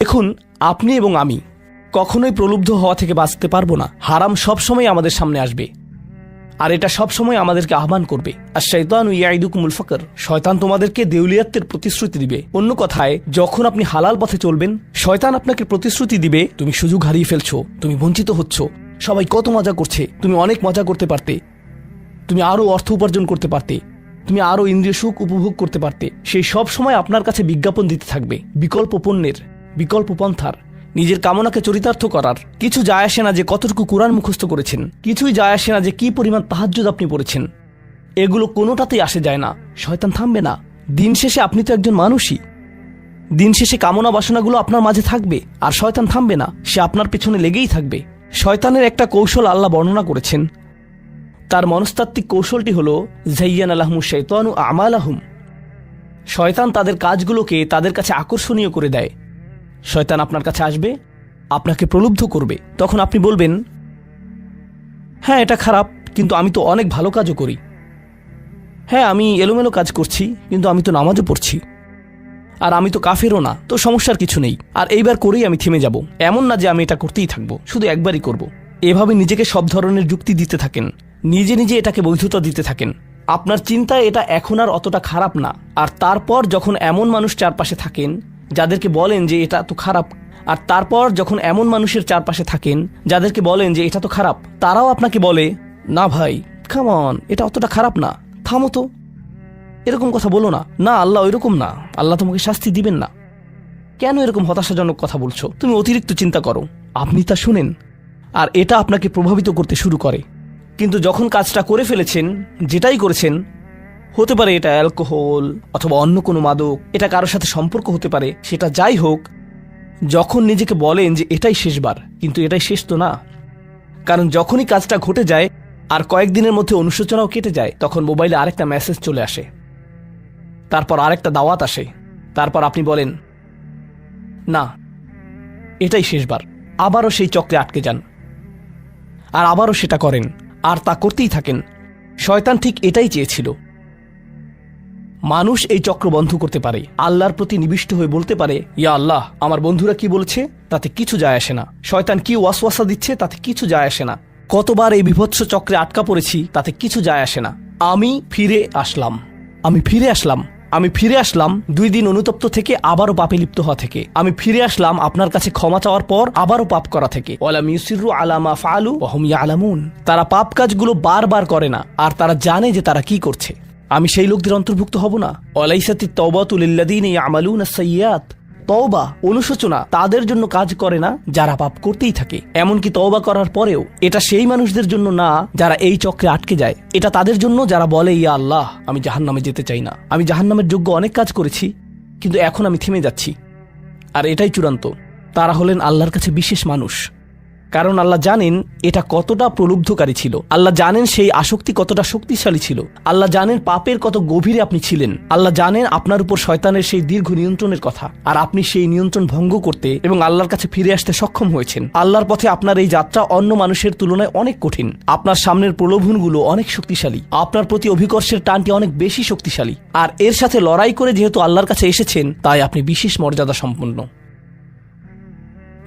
দেখুন, আপনি এবং আমি কখনোই প্রলুব্ধ হওয়া থেকে বাঁচতে পারবো না। হারাম সবসময় আমাদের সামনে আসবে, আর এটা সবসময় আমাদেরকে আহ্বান করবে। আর শাইতানু ইয়াইদুকুমুল ফাকর, শয়তান তোমাদেরকে দেউলিয়াত্বের প্রতিশ্রুতি দিবে। অন্য কথায়, যখন আপনি হালাল পথে চলবেন, শয়তান আপনাকে প্রতিশ্রুতি দিবে তুমি সুযোগ হারিয়ে ফেলছো, তুমি বঞ্চিত হচ্ছ, সবাই কত মজা করছে, তুমি অনেক মজা করতে পারতে, তুমি আরো অর্থ উপার্জন করতে পারতে, তুমি আরো ইন্দ্রিয় সুখ উপভোগ করতে পারতে। সেই সব সময় আপনার কাছে বিজ্ঞাপন দিতে থাকবে বিকল্প পণ্যের, বিকল্প পন্থার, নিজের কামনাকে চরিতার্থ করার। কিছু যায় আসে না যে কতটুকু কোরআন মুখস্থ করেছেন, কিছুই যায় আসে না যে কি পরিমাণ তাহাজ্জুদ আপনি পড়েছেন, এগুলো কোনোটাতেই আসে যায় না। শয়তান থামবে না। দিন শেষে আপনি তো একজন মানুষই, দিন শেষে কামনা বাসনাগুলো আপনার মাঝে থাকবে, আর শয়তান থামবে না, সে আপনার পেছনে লেগেই থাকবে। শয়তানের একটা কৌশল আল্লাহ বর্ণনা করেছেন। তার মনস্তাত্ত্বিক কৌশলটি হল যায়্যানা লাহুমুশ শাইতানু আমালাহুম। শয়তান তাদের কাজগুলোকে তাদের কাছে আকর্ষণীয় করে দেয়। শয়তান আপনার কাছে আসবে, আপনাকে প্রলুব্ধ করবে। তখন আপনি বলবেন, হ্যাঁ এটা খারাপ, কিন্তু আমি তো অনেক ভালো কাজও করি। হ্যাঁ আমি এলোমেলো কাজ করছি, কিন্তু আমি তো নামাজও পড়ছি, আর আমি তো কাফেরও না, তো সমস্যার কিছু নেই। আর এইবার করেই আমি থেমে যাব, এমন না যে আমি এটা করতেই থাকবো, শুধু একবারই করব। এভাবে নিজেকে সব ধরনের যুক্তি দিতে থাকেন, নিজে নিজে এটাকে বৈধতা দিতে থাকেন। আপনার চিন্তায় এটা এখন আর অতটা খারাপ না। আর তারপর যখন এমন মানুষ চারপাশে থাকেন যাদেরকে বলেন যে এটা তো খারাপ, আর তারপর যখন এমন মানুষের চারপাশে থাকেন যাদেরকে বলেন যে এটা তো খারাপ, তারাও আপনাকে বলে, না ভাই কাম অন, এটা অতটা খারাপ না, থামো তো, এরকম কথা বলো না, না আল্লাহ ওইরকম না, আল্লাহ তোমাকে শাস্তি দিবেন না, কেন এরকম হতাশাজনক কথা বলছো, তুমি অতিরিক্ত চিন্তা করো। আপনি তা শুনেন, আর এটা আপনাকে প্রভাবিত করতে শুরু করে। কিন্তু যখন কাজটা করে ফেলেছেন, যেটাই করেছেন, হতে পারে এটা অ্যালকোহল অথবা অন্য কোনো মাদক, এটা কারোর সাথে সম্পর্ক হতে পারে, সেটা যাই হোক, যখন নিজেকে বলেন যে এটাই শেষবার, কিন্তু এটাই শেষ তো না। কারণ যখনই কাজটা ঘটে যায় আর কয়েকদিনের মধ্যে অনুশোচনাও কেটে যায়, তখন মোবাইলে আরেকটা মেসেজ চলে আসে, তারপর আরেকটা দাওয়াত আসে, তারপর আপনি বলেন না এটাই শেষবার, আবারও সেই চক্রে আটকে যান, আর আবারও সেটা করেন, আর তা করতেই থাকেন। শয়তান ঠিক এটাই চেয়েছিল। মানুষ এই চক্র বন্ধ করতে পারে, আল্লাহর প্রতি নিবিষ্ট হয়ে বলতে পারে, ইয়া আল্লাহ, আমার বন্ধুরা কি বলছে তাতে কিছু যায় আসে না, শয়তান কি ওয়াসওয়াসা দিচ্ছে তাতে কিছু যায় আসে না, কতবার এই বিভৎস চক্রে আটকা পড়েছি তাতে কিছু যায় আসে না। আমি ফিরে আসলাম, আমি ফিরে আসলাম, আমি ফিরে আসলাম 2 দিন অনুতপ্ত থেকে আবারও পাপে লিপ্ত হওয়া থেকে। আমি ফিরে আসলাম আপনার কাছে ক্ষমা চাওয়ার পর আবারও পাপ করা থেকে। ওয়ালাম ইউসিরু আলা মা ফাআলু ওয়া হুম ইয়ালামুন। তারা পাপ কাজগুলো বারবার করে না, আর তারা জানে যে তারা কি করছে। আমি সেই লোকদের অন্তর্ভুক্ত হব না। ওয়ালাইসাতিত তাওবাতু লিল্লাযিনা ইয়ামালুনা আস-সাইয়্যাত। তওবা, অনুশোচনা তাদের জন্য কাজ করে না যারা পাপ করতেই থাকে। এমনকি তওবা করার পরেও এটা সেই মানুষদের জন্য না যারা এই চক্রে আটকে যায়। এটা তাদের জন্য যারা বলে, ইয়া আল্লাহ, আমি জাহান্নামে যেতে চাই না, আমি জাহান্নামের যোগ্য অনেক কাজ করেছি, কিন্তু এখন আমি থেমে যাচ্ছি। আর এটাই চূড়ান্ত। তারা হলেন আল্লাহর কাছে বিশেষ মানুষ, কারণ আল্লাহ জানেন এটা কতটা প্রলুব্ধকারী ছিল, আল্লাহ জানেন সেই আসক্তি কতটা শক্তিশালী ছিল, আল্লাহ জানেন পাপের কত গভীরে আপনি ছিলেন, আল্লাহ জানেন আপনার উপর শয়তানের সেই দীর্ঘ নিয়ন্ত্রণের কথা, আর আপনি সেই নিয়ন্ত্রণ ভঙ্গ করতে এবং আল্লাহর কাছে ফিরে আসতে সক্ষম হয়েছেন। আল্লাহর পথে আপনার এই যাত্রা অন্য মানুষের তুলনায় অনেক কঠিন। আপনার সামনের প্রলোভনগুলো অনেক শক্তিশালী, আপনার প্রতি অভিকর্ষের টানটি অনেক বেশি শক্তিশালী, আর এর সাথে লড়াই করে যেহেতু আল্লাহর কাছে এসেছেন, তাই আপনি বিশেষ মর্যাদা সম্পন্ন।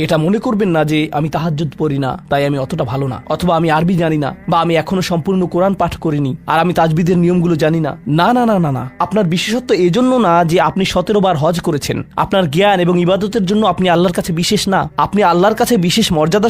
এটা মনে করবেন না যে আমি তাহাজ্জুদ পড়ি না তাই আমি অতটা ভালো না, অথবা আমি আরবি জানি না, বা আমি এখনো সম্পূর্ণ কোরআন পাঠ করিনি, আর আমি তাজবিদের নিয়মগুলো জানি না। না না না না না, আপনার বিশেষত্ব এজন্য না যে আপনি 17 বার হজ করেছেন। আপনার জ্ঞান এবং ইবাদতের জন্য আপনি আল্লাহর কাছে বিশেষ না, আপনি আল্লাহর কাছে বিশেষ মর্যাদা